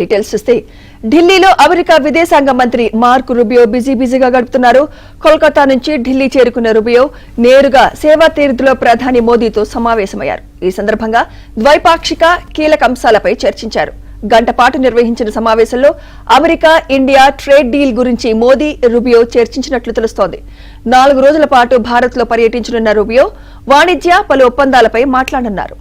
Details చూస్తే ఢిల్లీలో America విదేశాంగ మంత్రి మార్క్ రూబియో బిజీగా గడుపుతున్నారు. కోల్కతా నుంచి ఢిల్లీ చేరుకున్న రూబియో నేరుగా సేవా తీర్థులో ప్రధాని మోదీతో సమావేశమయ్యారు. ఈ సందర్భంగా ద్వైపాక్షిక కీలక అంశాలపై చర్చించారు. గంట పాటు నిర్వహించిన సమావేశంలో అమెరికా ఇండియా ట్రేడ్ డీల్ గురించి మోదీ రూబియో చర్చించినట్లు తెలుస్తోంది. 4 రోజుల పాటు భారత్ లో పర్యటించనున్న రూబియో వాణిజ్య పలు ఒప్పందాలపై మాట్లాడనున్నారు.